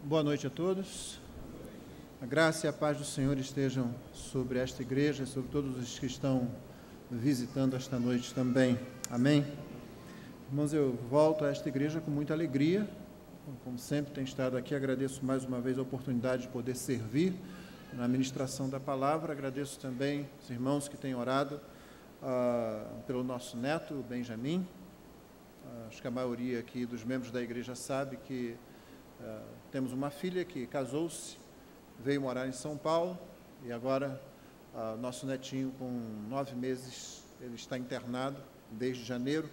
Boa noite a todos. A graça e a paz do Senhor estejam sobre esta igreja e sobre todos os que estão visitando esta noite também. Amém? Irmãos, eu volto a esta igreja com muita alegria. Como sempre tenho estado aqui, agradeço mais uma vez a oportunidade de poder servir na ministração da palavra. Agradeço também os irmãos que têm orado pelo nosso neto, Benjamin. Acho que a maioria aqui dos membros da igreja sabe que temos uma filha que casou-se, veio morar em São Paulo e agora nosso netinho com 9 meses, ele está internado desde janeiro.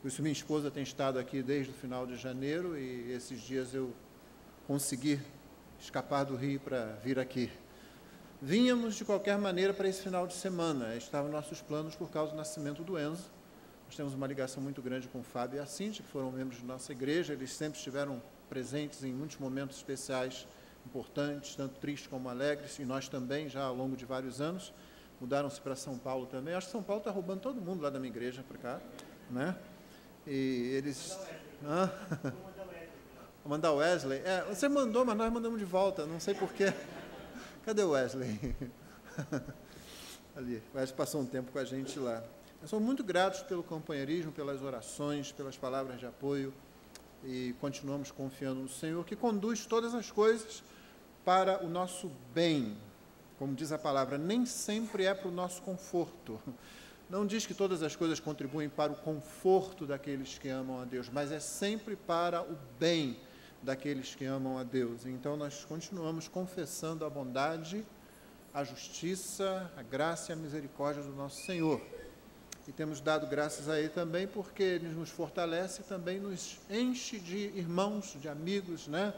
Por isso minha esposa tem estado aqui desde o final de janeiro e esses dias eu consegui escapar do Rio para vir aqui. Vínhamos de qualquer maneira para esse final de semana, estavam nossos planos por causa do nascimento do Enzo. Nós temos uma ligação muito grande com o Fábio e a Cíntia, que foram membros de nossa igreja, eles sempre estiveram presentes em muitos momentos especiais, importantes, tanto tristes como alegres, e nós também, já ao longo de vários anos, mudaram-se para São Paulo também. Acho que São Paulo está roubando todo mundo lá da minha igreja para cá, né? E eles... Vou mandar o Wesley. Você mandou, mas nós mandamos de volta, não sei porquê. Cadê o Wesley? Ali, o Wesley passou um tempo com a gente lá. Nós somos muito gratos pelo companheirismo, pelas orações, pelas palavras de apoio, e continuamos confiando no Senhor, que conduz todas as coisas para o nosso bem. Como diz a palavra, nem sempre é para o nosso conforto. Não diz que todas as coisas contribuem para o conforto daqueles que amam a Deus, mas é sempre para o bem daqueles que amam a Deus. Então, nós continuamos confessando a bondade, a justiça, a graça e a misericórdia do nosso Senhor. E temos dado graças a Ele também, porque Ele nos fortalece e também nos enche de irmãos, de amigos, né?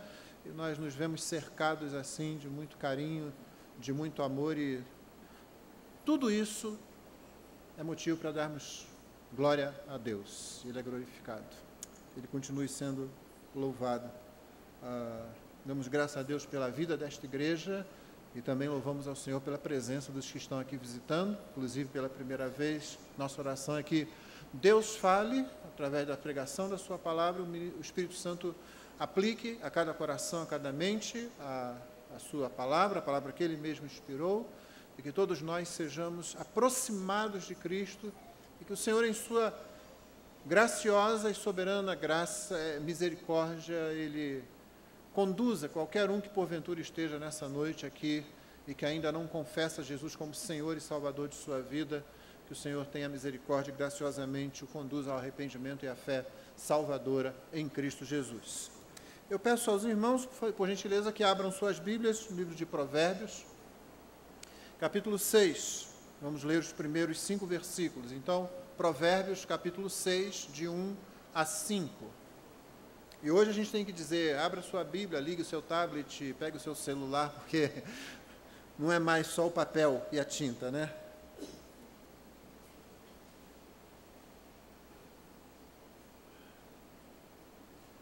E nós nos vemos cercados assim de muito carinho, de muito amor, e tudo isso é motivo para darmos glória a Deus. Ele é glorificado. Ele continue sendo louvado. Damos graças a Deus pela vida desta igreja e também louvamos ao Senhor pela presença dos que estão aqui visitando, inclusive pela primeira vez. Nossa oração é que Deus fale, através da pregação da sua palavra, o Espírito Santo aplique a cada coração, a cada mente, a sua palavra, a palavra que Ele mesmo inspirou, e que todos nós sejamos aproximados de Cristo, e que o Senhor, em sua graciosa e soberana graça, misericórdia, Ele conduza qualquer um que porventura esteja nessa noite aqui e que ainda não confessa Jesus como Senhor e Salvador de sua vida, que o Senhor tenha misericórdia e graciosamente o conduza ao arrependimento e à fé salvadora em Cristo Jesus. Eu peço aos irmãos, por gentileza, que abram suas Bíblias no livro de Provérbios, capítulo 6. Vamos ler os primeiros 5 versículos. Então, Provérbios, capítulo 6, de 1 a 5. E hoje a gente tem que dizer, abra sua Bíblia, ligue o seu tablet, pegue o seu celular, porque não é mais só o papel e a tinta, né?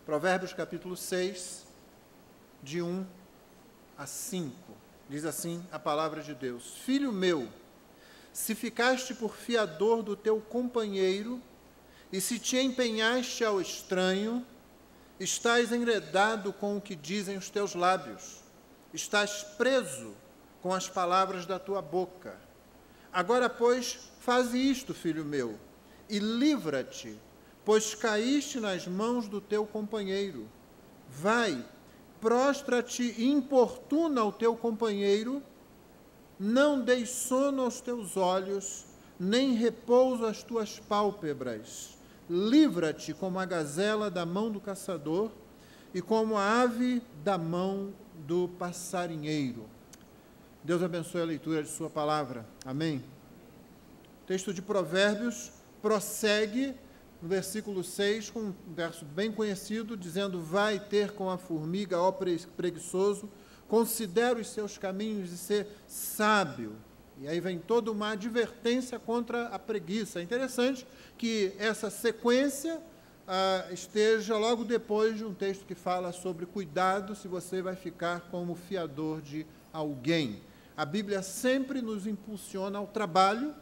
Provérbios capítulo 6, de 1 a 5. Diz assim a palavra de Deus: Filho meu, se ficaste por fiador do teu companheiro, e se te empenhaste ao estranho, estás enredado com o que dizem os teus lábios, estás preso com as palavras da tua boca. Agora, pois, faze isto, filho meu, e livra-te, pois caíste nas mãos do teu companheiro. Vai, prostra-te e importuna o teu companheiro, não deis sono aos teus olhos, nem repouso às tuas pálpebras. Livra-te como a gazela da mão do caçador e como a ave da mão do passarinheiro. Deus abençoe a leitura de sua palavra. Amém? O texto de Provérbios prossegue no versículo 6, com um verso bem conhecido, dizendo: vai ter com a formiga, ó preguiçoso, considera os seus caminhos e ser sábio. E aí vem toda uma advertência contra a preguiça. É interessante que essa sequência esteja logo depois de um texto que fala sobre cuidado se você vai ficar como fiador de alguém. A Bíblia sempre nos impulsiona ao trabalho,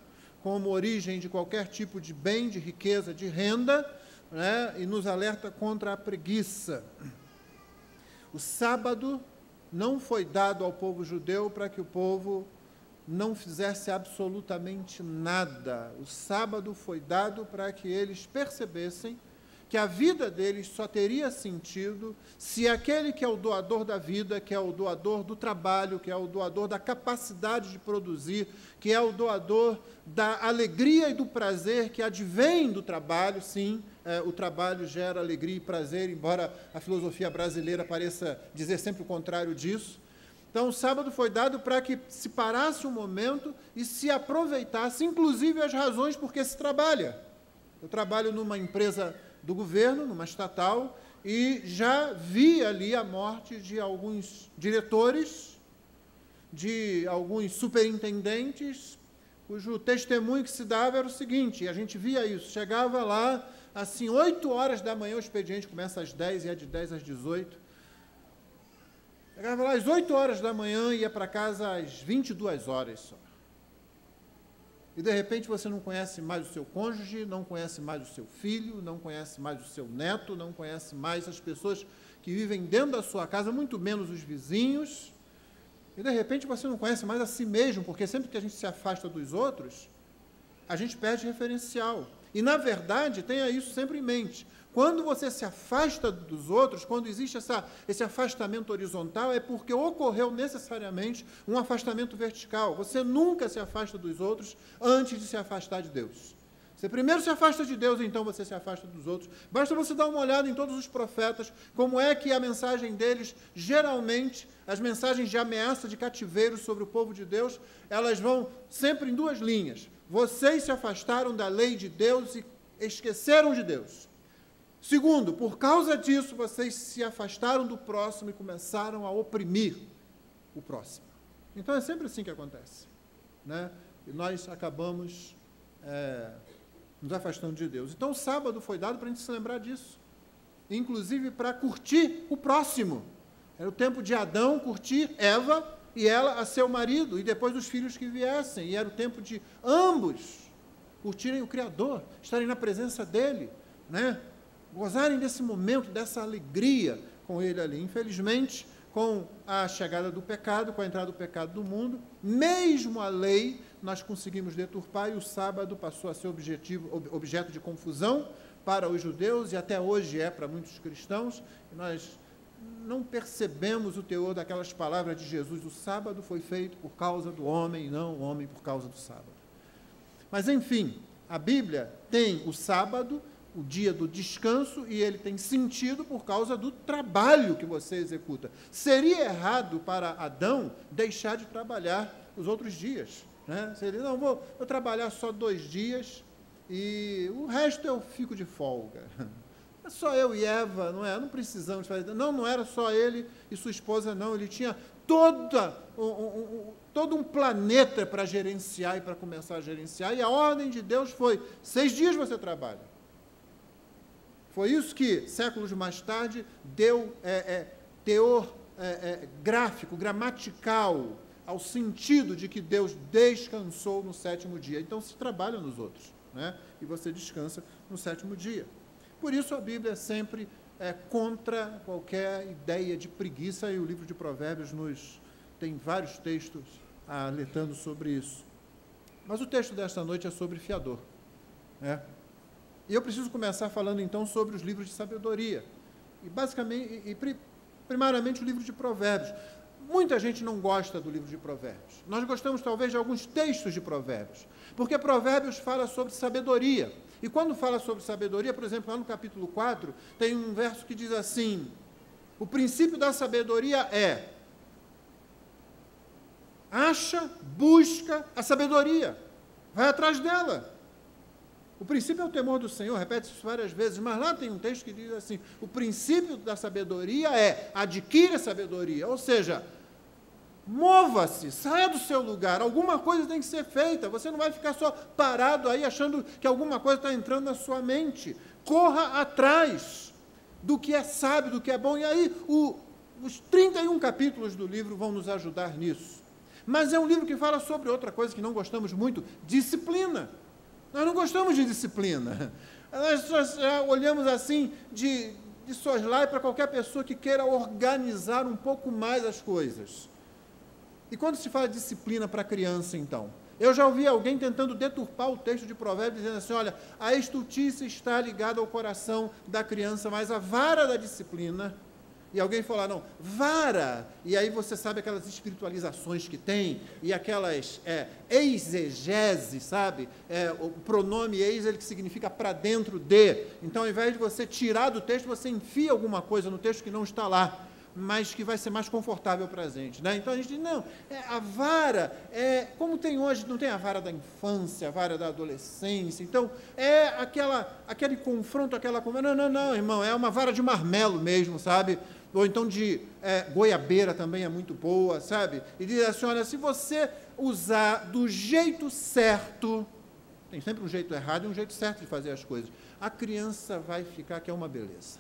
como origem de qualquer tipo de bem, de riqueza, de renda, né? E nos alerta contra a preguiça. O sábado não foi dado ao povo judeu para que o povo não fizesse absolutamente nada. O sábado foi dado para que eles percebessem que a vida deles só teria sentido se aquele que é o doador da vida, que é o doador do trabalho, que é o doador da capacidade de produzir, que é o doador da alegria e do prazer que advém do trabalho, sim, o trabalho gera alegria e prazer, embora a filosofia brasileira pareça dizer sempre o contrário disso. Então, o sábado foi dado para que se parasse um momento e se aproveitasse, inclusive, as razões por que se trabalha. Eu trabalho numa empresa do governo, numa estatal, e já vi ali a morte de alguns diretores, de alguns superintendentes, cujo testemunho que se dava era o seguinte, e a gente via isso, chegava lá, assim, 8 horas da manhã, o expediente começa às 10 e é de 10 às 18, chegava lá às 8 horas da manhã e ia para casa às 22 horas só. E, de repente, você não conhece mais o seu cônjuge, não conhece mais o seu filho, não conhece mais o seu neto, não conhece mais as pessoas que vivem dentro da sua casa, muito menos os vizinhos. E, de repente, você não conhece mais a si mesmo, porque sempre que a gente se afasta dos outros, a gente perde referencial. E, na verdade, tenha isso sempre em mente. Quando você se afasta dos outros, quando existe esse afastamento horizontal, é porque ocorreu necessariamente um afastamento vertical. Você nunca se afasta dos outros antes de se afastar de Deus. Você primeiro se afasta de Deus, então você se afasta dos outros. Basta você dar uma olhada em todos os profetas, como é que a mensagem deles, geralmente, as mensagens de ameaça, de cativeiro sobre o povo de Deus, elas vão sempre em 2 linhas. Vocês se afastaram da lei de Deus e esqueceram de Deus. Segundo, por causa disso, vocês se afastaram do próximo e começaram a oprimir o próximo. Então, é sempre assim que acontece, né? E nós acabamos nos afastando de Deus. Então, o sábado foi dado para a gente se lembrar disso, inclusive para curtir o próximo. Era o tempo de Adão curtir Eva e ela a seu marido, e depois os filhos que viessem. E era o tempo de ambos curtirem o Criador, estarem na presença dele, né? Gozarem desse momento, dessa alegria com ele ali. Infelizmente, com a chegada do pecado, com a entrada do pecado do mundo, mesmo a lei nós conseguimos deturpar, e o sábado passou a ser objeto de confusão para os judeus, e até hoje é para muitos cristãos, e nós não percebemos o teor daquelas palavras de Jesus: o sábado foi feito por causa do homem, e não o homem por causa do sábado. Mas, enfim, a Bíblia tem o sábado, o dia do descanso, e ele tem sentido por causa do trabalho que você executa. Seria errado para Adão deixar de trabalhar os outros dias, né? Seria, não, vou trabalhar só 2 dias e o resto eu fico de folga. É só eu e Eva, não é? Não precisamos fazer. Não era só ele e sua esposa, não. Ele tinha todo um planeta para gerenciar e para começar a gerenciar, e a ordem de Deus foi: 6 dias você trabalha. Foi isso que, séculos mais tarde, deu teor gráfico, gramatical, ao sentido de que Deus descansou no 7º dia. Então, se trabalha nos outros, né? E você descansa no 7º dia. Por isso, a Bíblia é sempre contra qualquer ideia de preguiça, e o livro de Provérbios tem vários textos alertando sobre isso. Mas o texto desta noite é sobre fiador, né? E eu preciso começar falando, então, sobre os livros de sabedoria. E, basicamente, primariamente, o livro de Provérbios. Muita gente não gosta do livro de Provérbios. Nós gostamos, talvez, de alguns textos de Provérbios, porque Provérbios fala sobre sabedoria. E quando fala sobre sabedoria, por exemplo, lá no capítulo 4, tem um verso que diz assim: o princípio da sabedoria é: acha, busca a sabedoria, vai atrás dela. O princípio é o temor do Senhor, repete isso várias vezes, mas lá tem um texto que diz assim: o princípio da sabedoria é: adquire a sabedoria, ou seja, mova-se, saia do seu lugar, alguma coisa tem que ser feita, você não vai ficar só parado aí achando que alguma coisa está entrando na sua mente. Corra atrás do que é sábio, do que é bom, e aí os 31 capítulos do livro vão nos ajudar nisso. Mas é um livro que fala sobre outra coisa que não gostamos muito: disciplina. Nós não gostamos de disciplina. Nós olhamos assim, de de soslaio para qualquer pessoa que queira organizar um pouco mais as coisas. E quando se fala de disciplina para criança, então? Eu já ouvi alguém tentando deturpar o texto de Provérbios, dizendo assim, olha, a estultícia está ligada ao coração da criança, mas a vara da disciplina... E alguém falar, não, vara, e aí você sabe aquelas espiritualizações que tem, e aquelas exegese, sabe? O pronome ex, ele que significa para dentro de. Então, ao invés de você tirar do texto, você enfia alguma coisa no texto que não está lá, mas que vai ser mais confortável para a gente, né? Então, a gente diz, não, a vara, como tem hoje, não tem a vara da infância, a vara da adolescência, então, aquele confronto, aquela conversa, não, irmão, é uma vara de marmelo mesmo, sabe? Ou então de goiabeira também é muito boa, sabe? E diz assim, olha, se você usar do jeito certo, tem sempre um jeito errado e um jeito certo de fazer as coisas, a criança vai ficar que é uma beleza.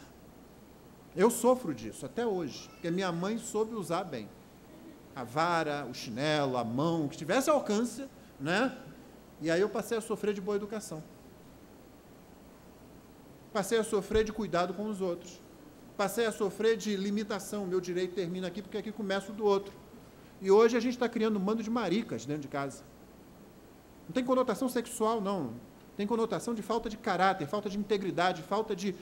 Eu sofro disso até hoje, porque minha mãe soube usar bem. A vara, o chinelo, a mão, que tivesse alcance, né? E aí eu passei a sofrer de boa educação. Passei a sofrer de cuidado com os outros. Passei a sofrer de limitação, meu direito termina aqui porque aqui começa o do outro. E hoje a gente está criando um bando de maricas dentro de casa. Não tem conotação sexual, não. Tem conotação de falta de caráter, falta de integridade, falta de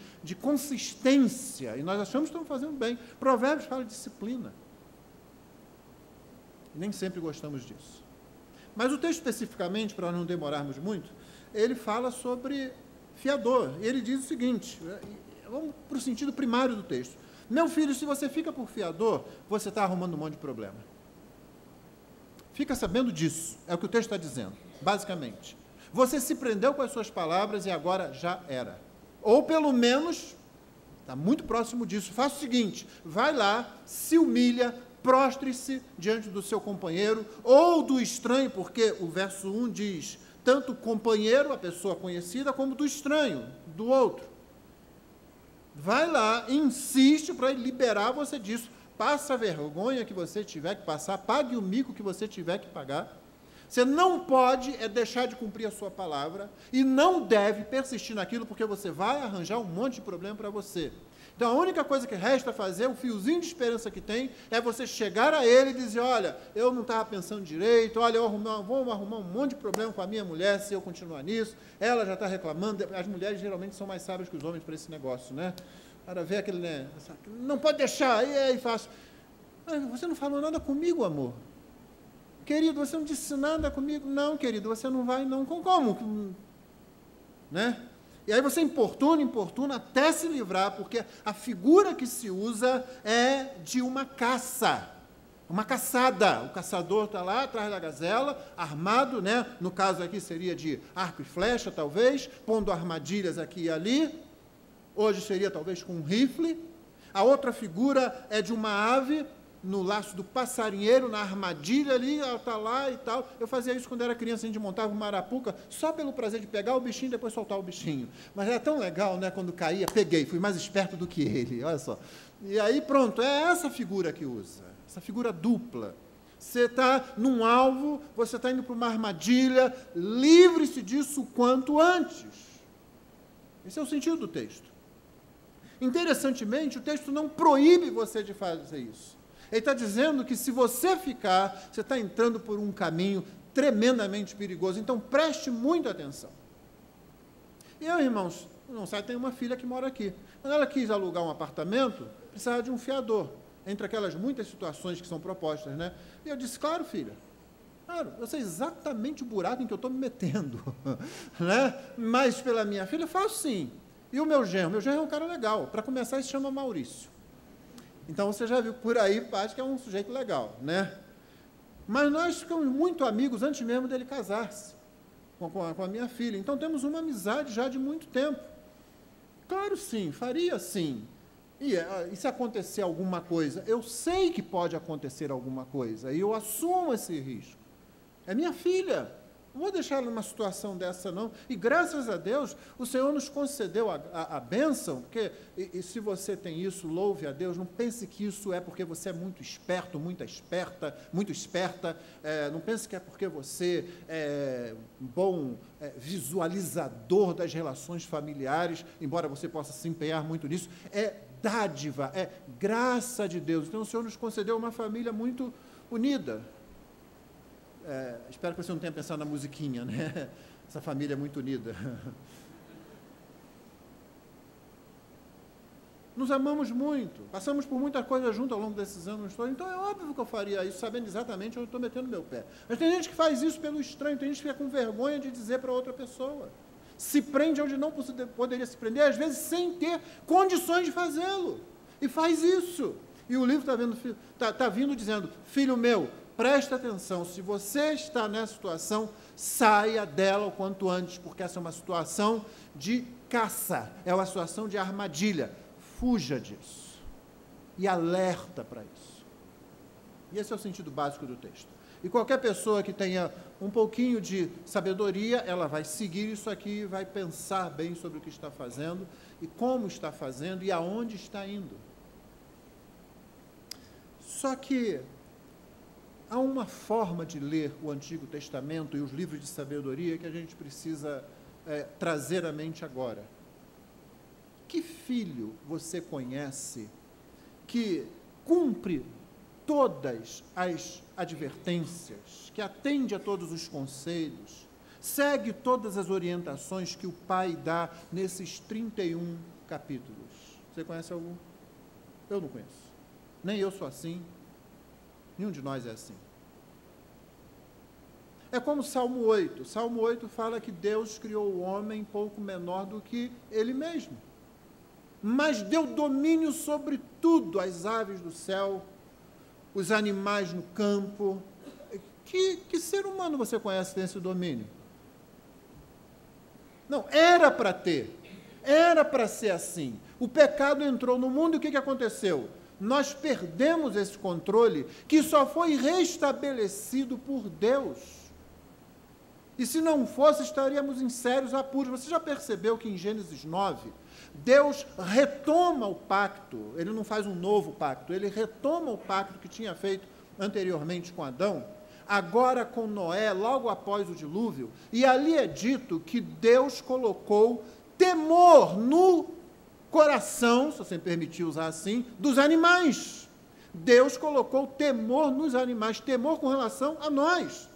consistência. E nós achamos que estamos fazendo bem. Provérbios fala de disciplina. E nem sempre gostamos disso. Mas o texto especificamente, para não demorarmos muito, ele fala sobre fiador. E ele diz o seguinte... Vamos para o sentido primário do texto. Meu filho, se você fica por fiador, você está arrumando um monte de problema. Fica sabendo disso. É o que o texto está dizendo, basicamente. Você se prendeu com as suas palavras e agora já era. Ou, pelo menos, está muito próximo disso. Faça o seguinte, vai lá, se humilha, prostre-se diante do seu companheiro, ou do estranho, porque o verso 1 diz, tanto o companheiro, a pessoa conhecida, como do estranho, do outro. Vai lá, insiste para liberar você disso. Passa a vergonha que você tiver que passar, pague o mico que você tiver que pagar. Você não pode deixar de cumprir a sua palavra e não deve persistir naquilo, porque você vai arranjar um monte de problema para você. Então, a única coisa que resta fazer, o fiozinho de esperança que tem, é você chegar a ele e dizer, olha, eu não estava pensando direito, olha, vou arrumar um monte de problema com a minha mulher se eu continuar nisso, ela já está reclamando, as mulheres geralmente são mais sábias que os homens para esse negócio, né? Para ver aquele, né? Não pode deixar, e aí faço. Você não falou nada comigo, amor. Querido, você não disse nada comigo. Não, querido, você não vai, não. Como? Né? E aí você importuna, até se livrar, porque a figura que se usa é de uma caça, uma caçada. O caçador está lá atrás da gazela, armado, né? No caso aqui seria de arco e flecha, talvez, pondo armadilhas aqui e ali. Hoje seria talvez com um rifle. A outra figura é de uma ave, no laço do passarinheiro, na armadilha ali, ela está lá e tal. Eu fazia isso quando era criança, a gente montava uma arapuca, só pelo prazer de pegar o bichinho e depois soltar o bichinho. Mas era tão legal, né? Quando caía, peguei, fui mais esperto do que ele, olha só. E aí pronto, é essa figura que usa, essa figura dupla. Você está num alvo, você está indo para uma armadilha, livre-se disso o quanto antes. Esse é o sentido do texto. Interessantemente, o texto não proíbe você de fazer isso. Ele está dizendo que se você ficar, você está entrando por um caminho tremendamente perigoso. Então, preste muita atenção. E eu, irmãos, não sabe, tem uma filha que mora aqui. Quando ela quis alugar um apartamento, precisava de um fiador, entre aquelas muitas situações que são propostas, né? E eu disse, claro, filha, claro, eu sei exatamente o buraco em que eu estou me metendo, né? Mas pela minha filha, eu faço sim. E o meu genro é um cara legal. Para começar, ele se chama Maurício. Então, você já viu por aí, acho que é um sujeito legal, né? Mas nós ficamos muito amigos antes mesmo dele casar-se com a minha filha. Então, temos uma amizade já de muito tempo. Claro, sim, faria sim. E se acontecer alguma coisa, eu sei que pode acontecer alguma coisa, e eu assumo esse risco. É minha filha. Não vou deixar ela numa situação dessa, não. E, graças a Deus, o Senhor nos concedeu a bênção, porque, e se você tem isso, louve a Deus, não pense que isso é porque você é muito esperto, muito esperta, não pense que é porque você é bom visualizador das relações familiares, embora você possa se empenhar muito nisso. É dádiva, é graça de Deus. Então o Senhor nos concedeu uma família muito unida. Espero que você não tenha pensado na musiquinha, né? Essa família é muito unida. Nos amamos muito, passamos por muita coisa junto ao longo desses anos todos, então é óbvio que eu faria isso, sabendo exatamente onde eu estou metendo meu pé. Mas tem gente que faz isso pelo estranho, tem gente que fica com vergonha de dizer para outra pessoa. Se prende onde não poderia se prender, às vezes sem ter condições de fazê-lo. E faz isso. E o livro está vindo dizendo, filho meu, presta atenção, se você está nessa situação, saia dela o quanto antes, porque essa é uma situação de caça, é uma situação de armadilha. Fuja disso. E alerta para isso. E esse é o sentido básico do texto. E qualquer pessoa que tenha um pouquinho de sabedoria, ela vai seguir isso aqui, vai pensar bem sobre o que está fazendo, e como está fazendo, e aonde está indo. Só que há uma forma de ler o Antigo Testamento e os livros de sabedoria que a gente precisa trazer à mente agora. Que filho você conhece que cumpre todas as advertências, que atende a todos os conselhos, segue todas as orientações que o pai dá nesses 31 capítulos? Você conhece algum? Eu não conheço. Nem eu sou assim, nenhum de nós é assim. É como Salmo 8. Salmo 8 fala que Deus criou o homem pouco menor do que ele mesmo, mas deu domínio sobre tudo, as aves do céu, os animais no campo. Que ser humano você conhece que tem esse domínio? Não, era para ter, era para ser assim. O pecado entrou no mundo e o que aconteceu? Nós perdemos esse controle que só foi restabelecido por Deus. E se não fosse, estaríamos em sérios apuros. Você já percebeu que em Gênesis 9, Deus retoma o pacto, ele não faz um novo pacto, ele retoma o pacto que tinha feito anteriormente com Adão, agora com Noé, logo após o dilúvio, e ali é dito que Deus colocou temor no coração, se você me permitir usar assim, dos animais. Deus colocou temor nos animais, temor com relação a nós.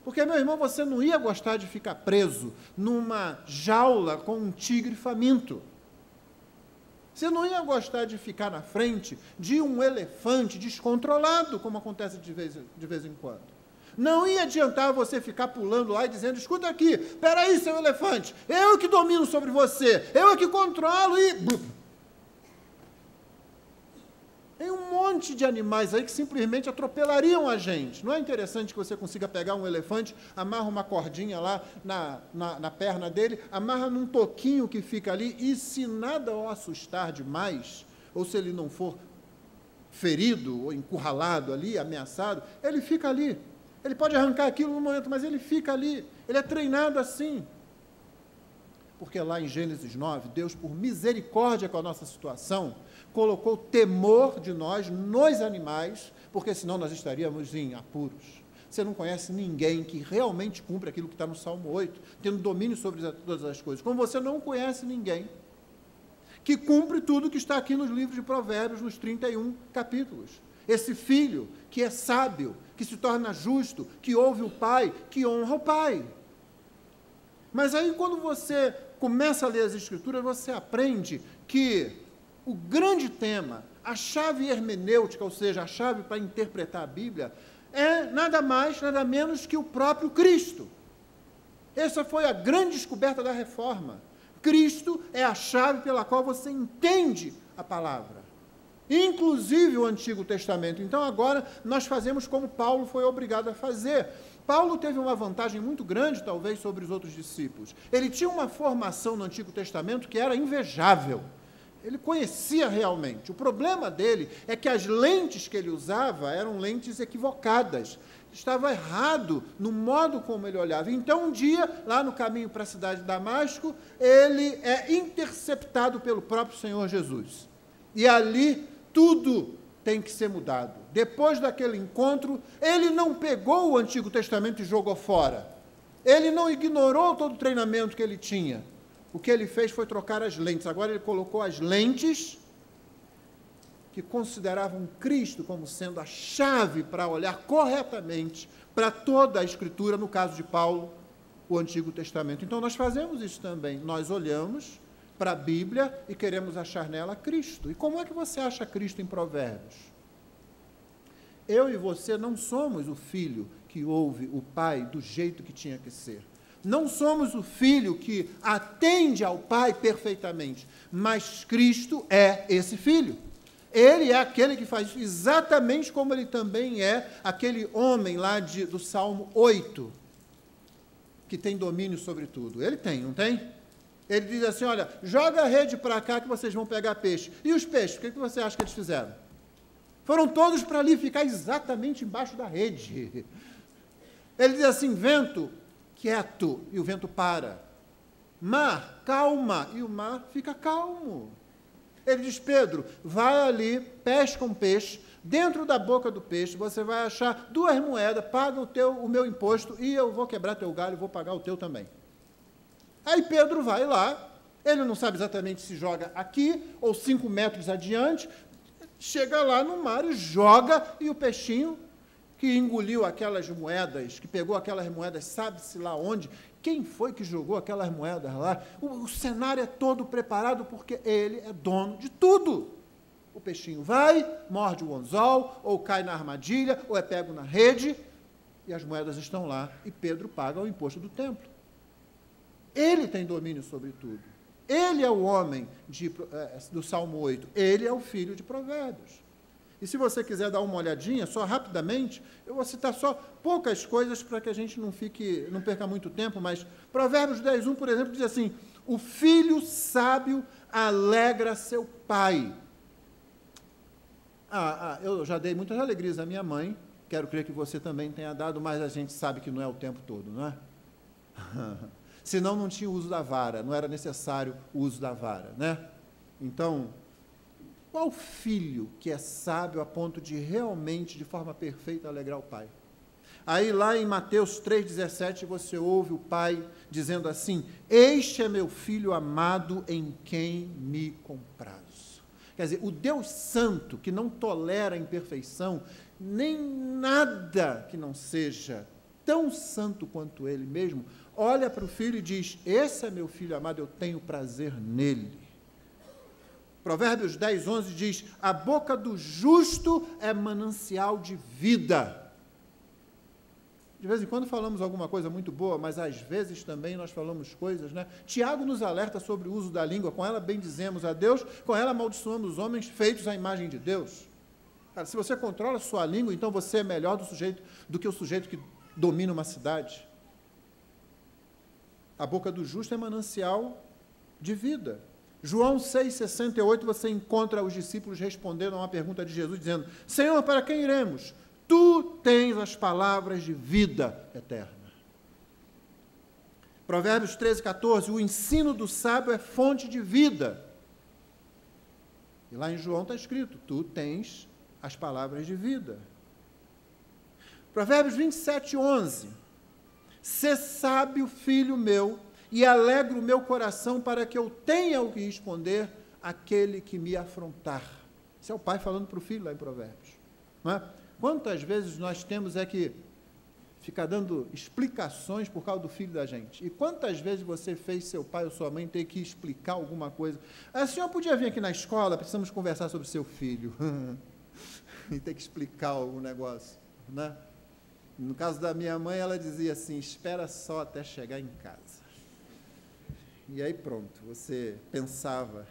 Porque, meu irmão, você não ia gostar de ficar preso numa jaula com um tigre faminto. Você não ia gostar de ficar na frente de um elefante descontrolado, como acontece de vez em quando. Não ia adiantar você ficar pulando lá e dizendo, escuta aqui, espera aí, seu elefante, eu que domino sobre você, eu que controlo e... Tem um monte de animais aí que simplesmente atropelariam a gente. Não é interessante que você consiga pegar um elefante, amarra uma cordinha lá na perna dele, amarra num toquinho que fica ali, e se nada o assustar demais, ou se ele não for ferido ou encurralado ali, ameaçado, ele fica ali. Ele pode arrancar aquilo no momento, mas ele fica ali. Ele é treinado assim. Porque lá em Gênesis 9, Deus, por misericórdia com a nossa situação, colocou temor de nós nos animais, porque senão nós estaríamos em apuros. Você não conhece ninguém que realmente cumpre aquilo que está no Salmo 8, tendo domínio sobre todas as coisas, como você não conhece ninguém que cumpre tudo que está aqui nos livros de Provérbios, nos 31 capítulos. Esse filho que é sábio, que se torna justo, que ouve o pai, que honra o pai. Mas aí, quando você começa a ler as Escrituras, você aprende que o grande tema, a chave hermenêutica, ou seja, a chave para interpretar a Bíblia, é nada mais, nada menos que o próprio Cristo. Essa foi a grande descoberta da Reforma. Cristo é a chave pela qual você entende a palavra, inclusive o Antigo Testamento. Então, agora, nós fazemos como Paulo foi obrigado a fazer. Paulo teve uma vantagem muito grande, talvez, sobre os outros discípulos. Ele tinha uma formação no Antigo Testamento que era invejável. Ele conhecia realmente. O problema dele é que as lentes que ele usava eram lentes equivocadas. Estava errado no modo como ele olhava. Então, um dia, lá no caminho para a cidade de Damasco, ele é interceptado pelo próprio Senhor Jesus. E ali, tudo tem que ser mudado. Depois daquele encontro, ele não pegou o Antigo Testamento e jogou fora. Ele não ignorou todo o treinamento que ele tinha. O que ele fez foi trocar as lentes. Agora ele colocou as lentes que consideravam Cristo como sendo a chave para olhar corretamente para toda a Escritura, no caso de Paulo, o Antigo Testamento. Então, nós fazemos isso também. Nós olhamos para a Bíblia e queremos achar nela Cristo. E como é que você acha Cristo em Provérbios? Eu e você não somos o filho que ouve o pai do jeito que tinha que ser. Não somos o filho que atende ao pai perfeitamente, mas Cristo é esse filho. Ele é aquele que faz isso exatamente como ele também é aquele homem lá do Salmo 8, que tem domínio sobre tudo. Ele tem, não tem? Ele diz assim, olha, joga a rede para cá que vocês vão pegar peixe. E os peixes, o que você acha que eles fizeram? Foram todos para ali ficar exatamente embaixo da rede. Ele diz assim, vento, quieto, e o vento para. Mar, calma, e o mar fica calmo. Ele diz, Pedro, vai ali, pesca um peixe, dentro da boca do peixe você vai achar 2 moedas, paga o meu imposto e eu vou quebrar teu galho e vou pagar o teu também. Aí Pedro vai lá, ele não sabe exatamente se joga aqui ou 5 metros adiante, chega lá no mar e joga, e o peixinho que engoliu aquelas moedas, que pegou aquelas moedas, sabe-se lá onde, quem foi que jogou aquelas moedas lá? O cenário é todo preparado porque ele é dono de tudo. O peixinho vai, morde o anzol, ou cai na armadilha, ou é pego na rede, e as moedas estão lá, e Pedro paga o imposto do templo. Ele tem domínio sobre tudo. Ele é o homem do Salmo 8. Ele é o filho de Provérbios. E se você quiser dar uma olhadinha, só rapidamente, eu vou citar só poucas coisas para que a gente não perca muito tempo, mas Provérbios 10:1, por exemplo, diz assim, o filho sábio alegra seu pai. Eu já dei muitas alegrias à minha mãe, quero crer que você também tenha dado, mas a gente sabe que não é o tempo todo, não é? Senão não tinha o uso da vara, não era necessário o uso da vara, né? Então, qual filho que é sábio a ponto de realmente, de forma perfeita, alegrar o pai? Aí lá em Mateus 3,17, você ouve o pai dizendo assim, este é meu filho amado em quem me comprazo. Quer dizer, o Deus santo, que não tolera imperfeição, nem nada que não seja tão santo quanto ele mesmo, olha para o filho e diz, esse é meu filho amado, eu tenho prazer nele. Provérbios 10:11 diz, a boca do justo é manancial de vida. De vez em quando falamos alguma coisa muito boa, mas às vezes também nós falamos coisas, né? Tiago nos alerta sobre o uso da língua, com ela bendizemos a Deus, com ela amaldiçoamos os homens feitos à imagem de Deus. Cara, se você controla a sua língua, então você é melhor do que o sujeito que domina uma cidade. A boca do justo é manancial de vida. João 6,68, você encontra os discípulos respondendo a uma pergunta de Jesus, dizendo, Senhor, para quem iremos? Tu tens as palavras de vida eterna. Provérbios 13,14, o ensino do sábio é fonte de vida. E lá em João está escrito, tu tens as palavras de vida. Provérbios 27:11, sê sábio, filho meu, e alegra o meu coração para que eu tenha o que responder àquele que me afrontar. Isso é o pai falando para o filho lá em Provérbios. Não é? Quantas vezes nós temos que ficar dando explicações por causa do filho da gente? E quantas vezes você fez seu pai ou sua mãe ter que explicar alguma coisa? A senhora podia vir aqui na escola, precisamos conversar sobre seu filho. E ter que explicar algum negócio, né? No caso da minha mãe, ela dizia assim, espera só até chegar em casa. E aí pronto, você pensava.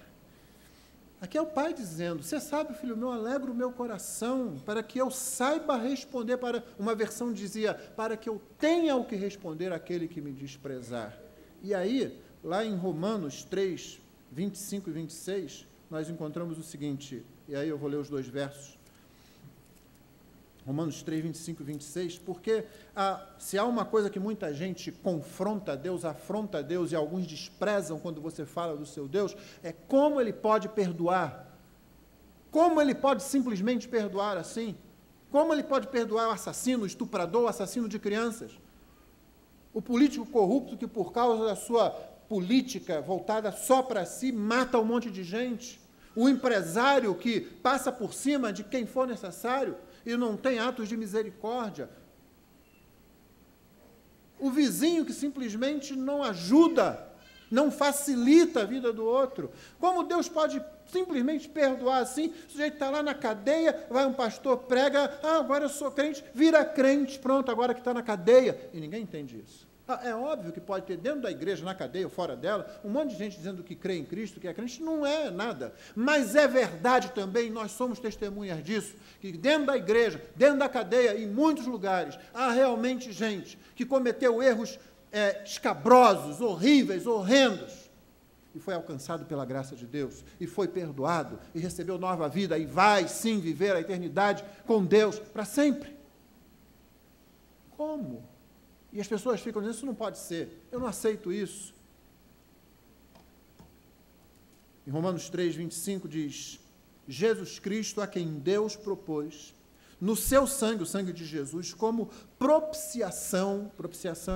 Aqui é o pai dizendo, você sabe, filho meu, alegra o meu coração, para que eu saiba responder, uma versão dizia, para que eu tenha o que responder àquele que me desprezar. E aí, lá em Romanos 3, 25 e 26, nós encontramos o seguinte, e aí eu vou ler os 2 versos, Romanos 3, 25 e 26, porque se há uma coisa que muita gente confronta a Deus, afronta a Deus, e alguns desprezam quando você fala do seu Deus, é como ele pode perdoar. Como ele pode simplesmente perdoar assim? Como ele pode perdoar o assassino, o estuprador, o assassino de crianças? O político corrupto que, por causa da sua política voltada só para si, mata um monte de gente? O empresário que passa por cima de quem for necessário e não tem atos de misericórdia. O vizinho que simplesmente não ajuda, não facilita a vida do outro. Como Deus pode simplesmente perdoar assim? O sujeito está lá na cadeia, vai um pastor, prega, agora eu sou crente, vira crente, pronto, agora que está na cadeia. E ninguém entende isso. É óbvio que pode ter dentro da igreja, na cadeia ou fora dela, um monte de gente dizendo que crê em Cristo, que é crente, não é nada. Mas é verdade também, nós somos testemunhas disso, que dentro da igreja, dentro da cadeia, em muitos lugares, há realmente gente que cometeu erros escabrosos, horríveis, horrendos, e foi alcançado pela graça de Deus, e foi perdoado, e recebeu nova vida, e vai sim viver a eternidade com Deus para sempre. Como? E as pessoas ficam dizendo, isso não pode ser, eu não aceito isso. Em Romanos 3, 25 diz, Jesus Cristo, a quem Deus propôs, no seu sangue, o sangue de Jesus, como propiciação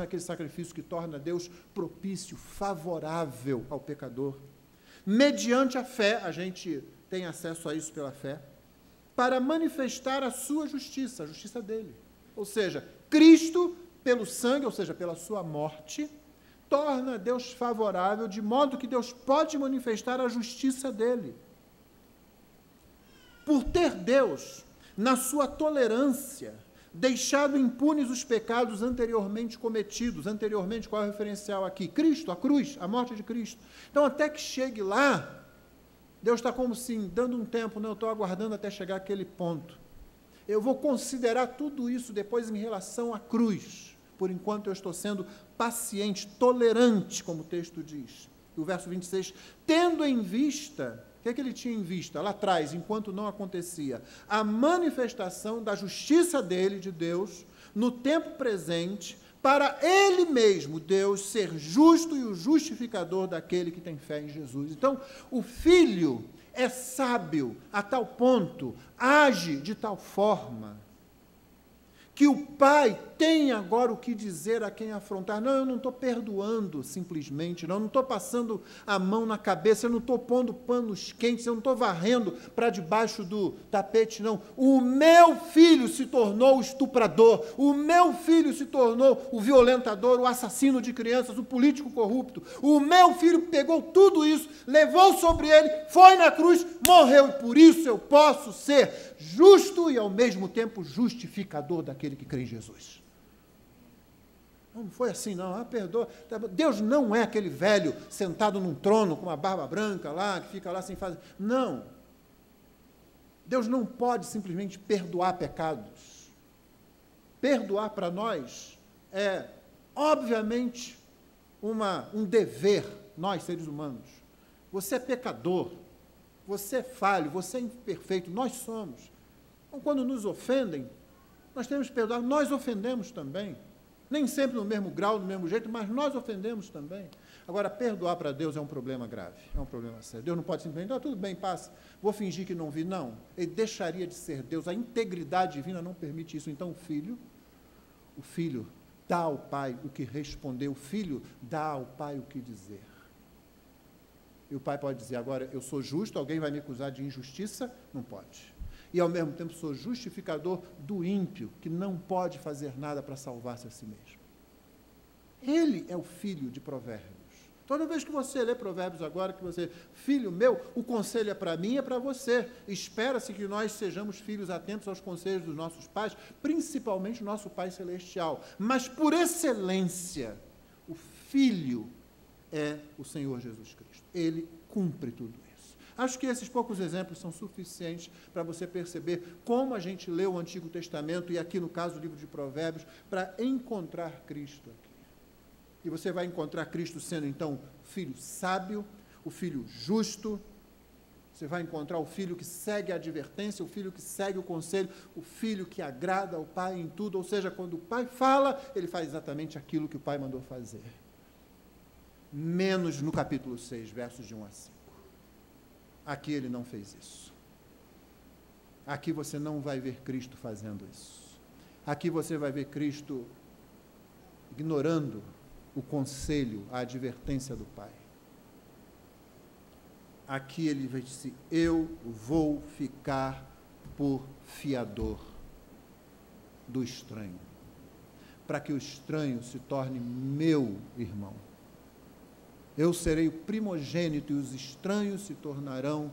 é aquele sacrifício que torna Deus propício, favorável ao pecador. Mediante a fé, a gente tem acesso a isso pela fé, para manifestar a sua justiça, a justiça dele. Ou seja, Cristo, pelo sangue, ou seja, pela sua morte, torna Deus favorável, de modo que Deus pode manifestar a justiça dele. Por ter Deus, na sua tolerância, deixado impunes os pecados anteriormente cometidos. Anteriormente, qual é o referencial aqui? Cristo, a cruz, a morte de Cristo. Então, até que chegue lá, Deus está como assim, dando um tempo, não, eu estou aguardando até chegar àquele ponto. Eu vou considerar tudo isso depois em relação à cruz. Por enquanto eu estou sendo paciente, tolerante, como o texto diz. O verso 26, tendo em vista, o que é que ele tinha em vista? Lá atrás, enquanto não acontecia, a manifestação da justiça dele, de Deus, no tempo presente, para ele mesmo, Deus, ser justo e o justificador daquele que tem fé em Jesus. Então, o Filho é sábio a tal ponto, age de tal forma, que o Pai tem agora o que dizer a quem afrontar. Não, eu não estou perdoando simplesmente, não estou passando a mão na cabeça, eu não estou pondo panos quentes, eu não estou varrendo para debaixo do tapete, não. O meu filho se tornou o estuprador, o meu filho se tornou o violentador, o assassino de crianças, o político corrupto. O meu filho pegou tudo isso, levou sobre ele, foi na cruz, morreu, e por isso eu posso ser justo e ao mesmo tempo justificador daquele que crê em Jesus. Não foi assim, não. Perdoa. Deus não é aquele velho sentado num trono com uma barba branca lá, que fica lá sem fazer. Não. Deus não pode simplesmente perdoar pecados. Perdoar para nós é, obviamente, um dever, nós, seres humanos. Você é pecador, você é falho, você é imperfeito, nós somos. Então, quando nos ofendem, nós temos que perdoar, nós ofendemos também. Nem sempre no mesmo grau, do mesmo jeito, mas nós ofendemos também. Agora, perdoar para Deus é um problema grave, é um problema sério. Deus não pode simplesmente, tudo bem, passa, vou fingir que não vi. Não, ele deixaria de ser Deus. A integridade divina não permite isso. Então, o filho dá ao Pai o que responder, o filho dá ao Pai o que dizer. E o Pai pode dizer, agora, eu sou justo, alguém vai me acusar de injustiça? Não pode. E, ao mesmo tempo, sou justificador do ímpio, que não pode fazer nada para salvar-se a si mesmo. Ele é o filho de Provérbios. Toda vez que você lê Provérbios agora, que você, filho meu, o conselho é para mim e é para você. Espera-se que nós sejamos filhos atentos aos conselhos dos nossos pais, principalmente o nosso Pai Celestial. Mas, por excelência, o Filho é o Senhor Jesus Cristo. Ele cumpre tudo isso. Acho que esses poucos exemplos são suficientes para você perceber como a gente lê o Antigo Testamento, e aqui no caso o livro de Provérbios, para encontrar Cristo aqui. E você vai encontrar Cristo sendo, então, o filho sábio, o filho justo, você vai encontrar o filho que segue a advertência, o filho que segue o conselho, o filho que agrada ao pai em tudo, ou seja, quando o pai fala, ele faz exatamente aquilo que o pai mandou fazer. Menos no capítulo 6, versos de 1 a 5. Aqui ele não fez isso. Aqui você não vai ver Cristo fazendo isso. Aqui você vai ver Cristo ignorando o conselho, a advertência do Pai. aqui ele disse, eu vou ficar por fiador do estranho, para que o estranho se torne meu irmão. Eu serei o primogênito e os estranhos se tornarão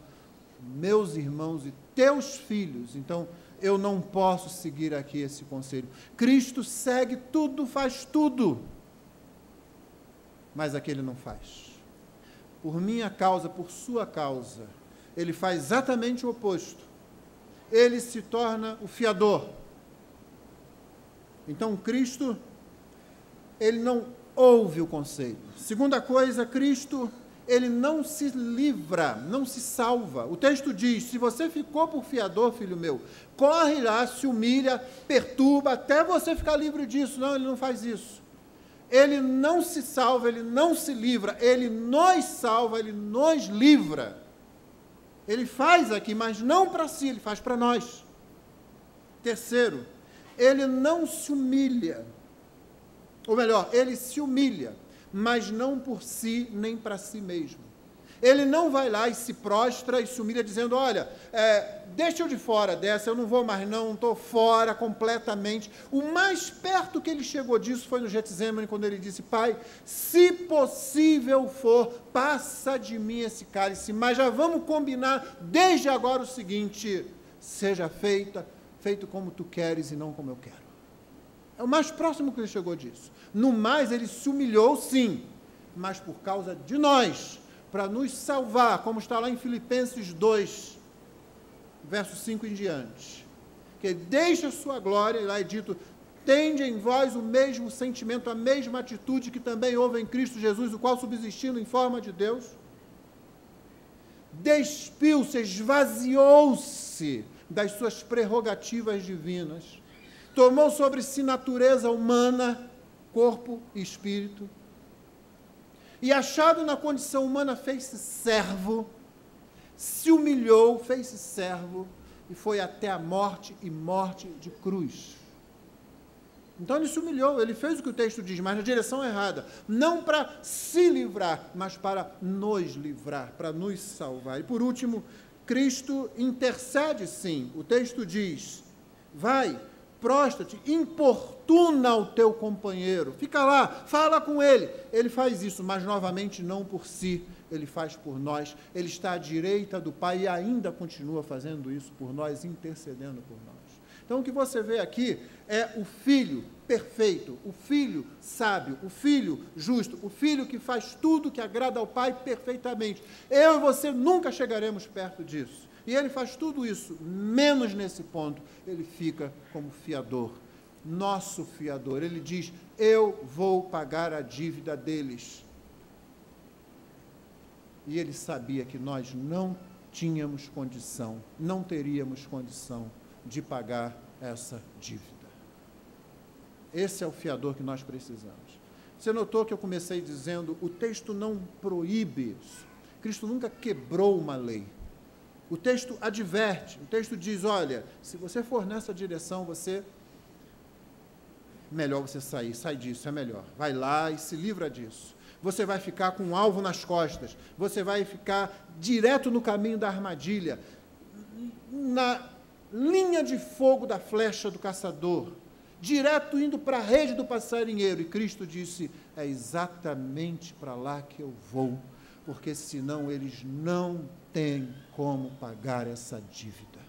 meus irmãos e teus filhos. Então, eu não posso seguir aqui esse conselho. Cristo segue tudo, faz tudo, mas aqui ele não faz. Por minha causa, por sua causa, ele faz exatamente o oposto. Ele se torna o fiador. Então, Cristo, ele não ouve o conselho. Segunda coisa, Cristo, ele não se livra, não se salva. O texto diz, se você ficou por fiador, filho meu, corre lá, se humilha, perturba, até você ficar livre disso. Não, ele não faz isso. Ele não se salva, ele não se livra, ele nos salva, ele nos livra. Ele faz aqui, mas não para si, ele faz para nós. Terceiro, ele não se humilha. Ou melhor, ele se humilha, mas não por si, nem para si mesmo. Ele não vai lá e se prostra e se humilha dizendo, olha, deixa eu de fora dessa, eu não vou mais não, estou fora completamente. O mais perto que ele chegou disso foi no Getsêmani, quando ele disse, Pai, se possível for, passa de mim esse cálice, mas já vamos combinar desde agora o seguinte, seja feito como tu queres e não como eu quero. É o mais próximo que ele chegou disso. No mais, ele se humilhou, sim, mas por causa de nós, para nos salvar, como está lá em Filipenses 2, verso 5 em diante, que deixa a sua glória, e lá é dito, tende em vós o mesmo sentimento, a mesma atitude que também houve em Cristo Jesus, o qual, subsistindo em forma de Deus, despiu-se, esvaziou-se das suas prerrogativas divinas, tomou sobre si natureza humana, corpo e espírito, e achado na condição humana, fez-se servo, se humilhou, fez-se servo, e foi até a morte, e morte de cruz. Então ele se humilhou, ele fez o que o texto diz, mas na direção errada, não para se livrar, mas para nos livrar, para nos salvar. E por último, Cristo intercede sim, o texto diz, vai, prostra-te, importuna o teu companheiro, fica lá, fala com ele. Ele faz isso, mas novamente não por si, ele faz por nós. Ele está à direita do Pai e ainda continua fazendo isso por nós, intercedendo por nós. Então o que você vê aqui é o Filho perfeito, o Filho sábio, o Filho justo, o Filho que faz tudo que agrada ao Pai perfeitamente. Eu e você nunca chegaremos perto disso. E ele faz tudo isso, menos nesse ponto, ele fica como fiador, nosso fiador. Ele diz, eu vou pagar a dívida deles. E ele sabia que nós não tínhamos condição, não teríamos condição de pagar essa dívida. Esse é o fiador que nós precisamos. Você notou que eu comecei dizendo, o texto não proíbe isso. Cristo nunca quebrou uma lei. O texto adverte, o texto diz, olha, se você for nessa direção, melhor você sair, sai disso, é melhor. Vai lá e se livra disso. Você vai ficar com um alvo nas costas, você vai ficar direto no caminho da armadilha, na linha de fogo da flecha do caçador, direto indo para a rede do passarinheiro. E Cristo disse, é exatamente para lá que eu vou, porque senão eles não têm como pagar essa dívida.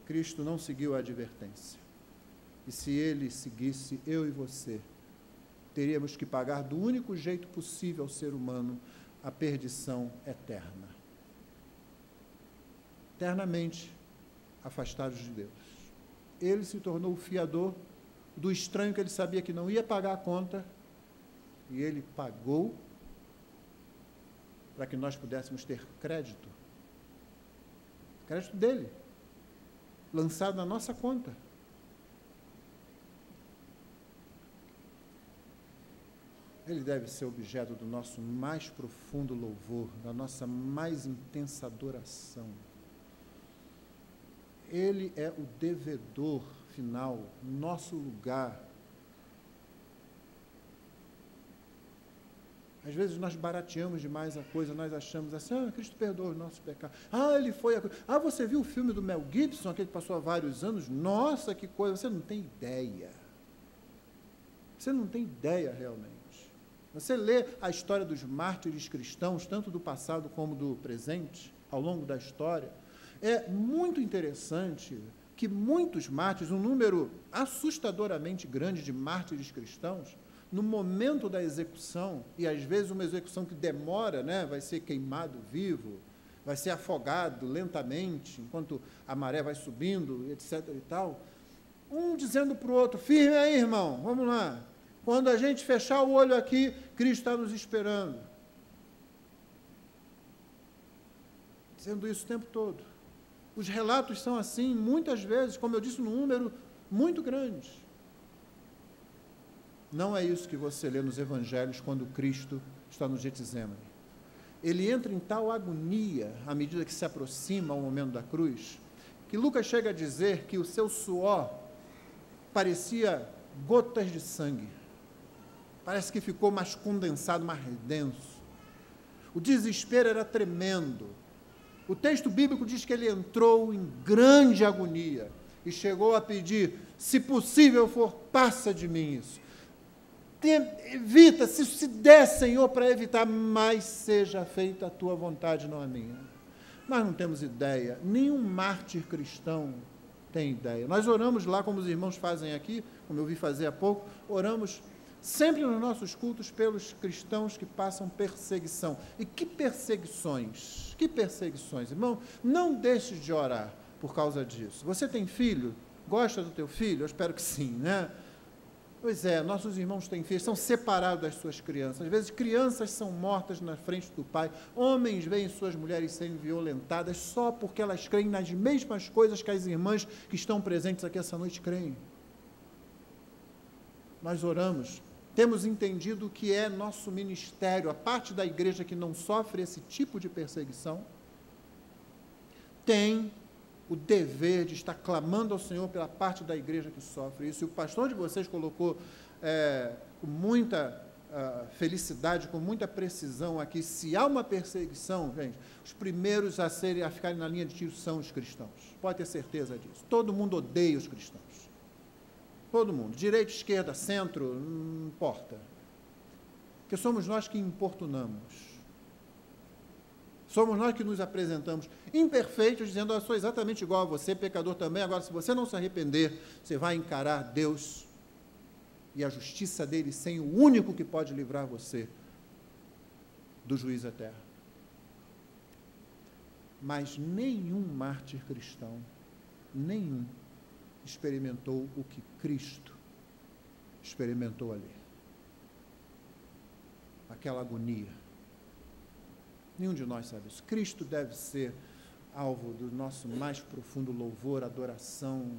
Cristo não seguiu a advertência. E se ele seguisse, eu e você, teríamos que pagar do único jeito possível ao ser humano a perdição eterna. Eternamente afastados de Deus. Ele se tornou o fiador do estranho que ele sabia que não ia pagar a conta, e ele pagou para que nós pudéssemos ter crédito. Crédito dele, lançado na nossa conta. Ele deve ser objeto do nosso mais profundo louvor, da nossa mais intensa adoração. Ele é o devedor final, nosso lugar. Às vezes nós barateamos demais a coisa, nós achamos assim, Cristo perdoa os nossos pecados. Ele foi... você viu o filme do Mel Gibson, aquele que passou há vários anos? Nossa, que coisa, você não tem ideia. Você não tem ideia realmente. Você lê a história dos mártires cristãos, tanto do passado como do presente, ao longo da história, é muito interessante que muitos mártires, um número assustadoramente grande de mártires cristãos, no momento da execução, e às vezes uma execução que demora, né, vai ser queimado vivo, vai ser afogado lentamente, enquanto a maré vai subindo, etc. e tal, um dizendo para o outro, firme aí, irmão, vamos lá, quando a gente fechar o olho aqui, Cristo está nos esperando. Dizendo isso o tempo todo. Os relatos são assim, muitas vezes, como eu disse, num número muito grande. Não é isso que você lê nos evangelhos quando Cristo está no Getsemane. Ele entra em tal agonia, à medida que se aproxima ao momento da cruz, que Lucas chega a dizer que o seu suor parecia gotas de sangue. Parece que ficou mais condensado, mais denso. O desespero era tremendo. O texto bíblico diz que ele entrou em grande agonia e chegou a pedir, se possível for, passa de mim isso. Evita, se der, Senhor, para evitar, mas seja feita a tua vontade, não a minha. Nós não temos ideia, nenhum mártir cristão tem ideia. Nós oramos lá, como os irmãos fazem aqui, como eu vi fazer há pouco, oramos sempre nos nossos cultos pelos cristãos que passam perseguição. E que perseguições? Que perseguições? Irmão, não deixe de orar por causa disso. Você tem filho? Gosta do teu filho? Eu espero que sim, né? Pois é, nossos irmãos têm filhos, são separados das suas crianças. Às vezes crianças são mortas na frente do pai, homens veem suas mulheres sendo violentadas só porque elas creem nas mesmas coisas que as irmãs que estão presentes aqui essa noite creem. Nós oramos, temos entendido que é nosso ministério, a parte da igreja que não sofre esse tipo de perseguição, tem o dever de estar clamando ao Senhor pela parte da igreja que sofre isso. E o pastor de vocês colocou com muita felicidade, com muita precisão aqui, se há uma perseguição, gente, os primeiros a ficarem na linha de tiro são os cristãos. Pode ter certeza disso. Todo mundo odeia os cristãos. Todo mundo. Direita, esquerda, centro, não importa. Porque somos nós que importunamos. Somos nós que nos apresentamos imperfeitos, dizendo, eu sou exatamente igual a você, pecador também, agora se você não se arrepender, você vai encarar Deus e a justiça dele sem o único que pode livrar você do juízo eterno. Mas nenhum mártir cristão, nenhum, experimentou o que Cristo experimentou ali. Aquela agonia. Nenhum de nós sabe isso. Cristo deve ser alvo do nosso mais profundo louvor, adoração.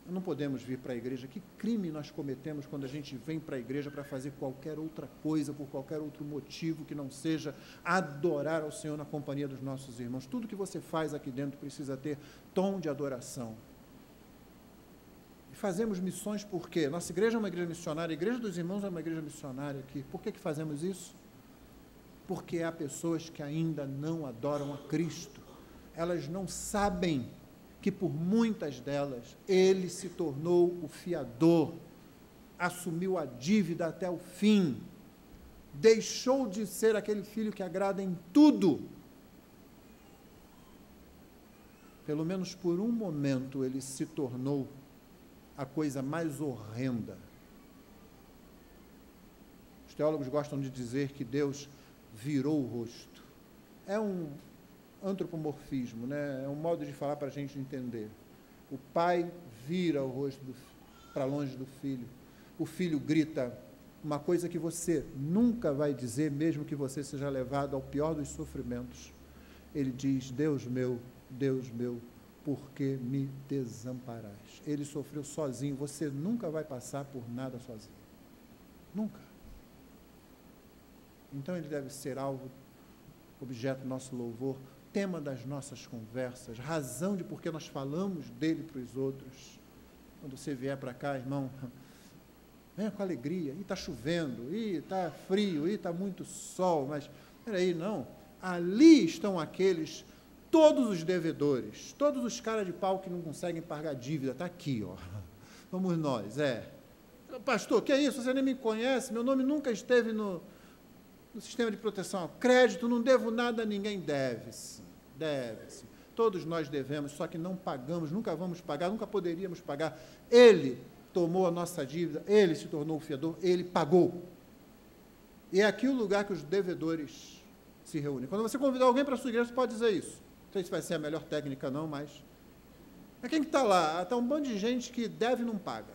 Não podemos vir para a igreja. Que crime nós cometemos quando a gente vem para a igreja para fazer qualquer outra coisa, por qualquer outro motivo que não seja adorar ao Senhor na companhia dos nossos irmãos. Tudo que você faz aqui dentro precisa ter tom de adoração. E fazemos missões por quê? Nossa igreja é uma igreja missionária, a igreja dos irmãos é uma igreja missionária aqui. Por que fazemos isso? Porque há pessoas que ainda não adoram a Cristo. Elas não sabem que por muitas delas ele se tornou o fiador, assumiu a dívida até o fim, deixou de ser aquele filho que agrada em tudo. Pelo menos por um momento ele se tornou a coisa mais horrenda. Os teólogos gostam de dizer que Deus virou o rosto. É um antropomorfismo, né? É um modo de falar para a gente entender. O pai vira o rosto para longe do filho. O filho grita uma coisa que você nunca vai dizer, mesmo que você seja levado ao pior dos sofrimentos. Ele diz, Deus meu, por que me desamparais? Ele sofreu sozinho, você nunca vai passar por nada sozinho. Nunca. Então ele deve ser alvo, objeto do nosso louvor, tema das nossas conversas, razão de por que nós falamos dele para os outros. Quando você vier para cá, irmão, venha com alegria, e está chovendo, e está frio, e está muito sol, mas, peraí, não, ali estão aqueles, todos os devedores, todos os caras de pau que não conseguem pagar dívida, está aqui, ó, vamos nós, pastor, que é isso, você nem me conhece, meu nome nunca esteve no sistema de proteção ao crédito, não devo nada a ninguém, deve-se, todos nós devemos, só que não pagamos, nunca vamos pagar, nunca poderíamos pagar, ele tomou a nossa dívida, ele se tornou o fiador, ele pagou. E é aqui o lugar que os devedores se reúnem. Quando você convidar alguém para a sua igreja, você pode dizer isso. Não sei se vai ser a melhor técnica não, mas... É quem que está lá? Está um bando de gente que deve e não paga.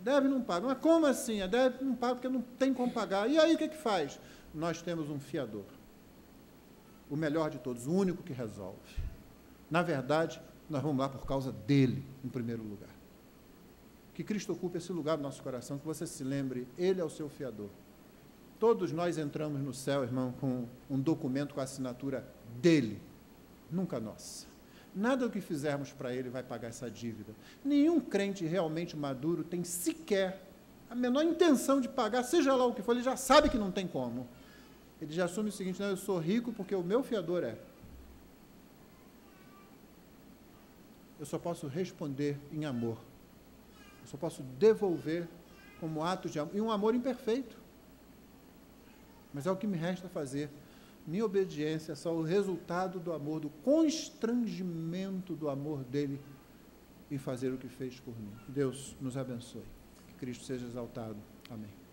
Deve e não paga. Mas como assim? Deve e não paga porque não tem como pagar. E aí o que faz? Nós temos um fiador. O melhor de todos, o único que resolve. Na verdade, nós vamos lá por causa dele, em primeiro lugar. Que Cristo ocupe esse lugar no nosso coração, que você se lembre, ele é o seu fiador. Todos nós entramos no céu, irmão, com um documento com a assinatura dele, nunca nossa. Nada do que fizermos para ele vai pagar essa dívida. Nenhum crente realmente maduro tem sequer a menor intenção de pagar, seja lá o que for, ele já sabe que não tem como. Ele já assume o seguinte, não, eu sou rico porque o meu fiador é. Eu só posso responder em amor. Eu só posso devolver como ato de amor, e um amor imperfeito. Mas é o que me resta fazer. Minha obediência é só o resultado do amor, do constrangimento do amor dele em fazer o que fez por mim. Deus nos abençoe. Que Cristo seja exaltado. Amém.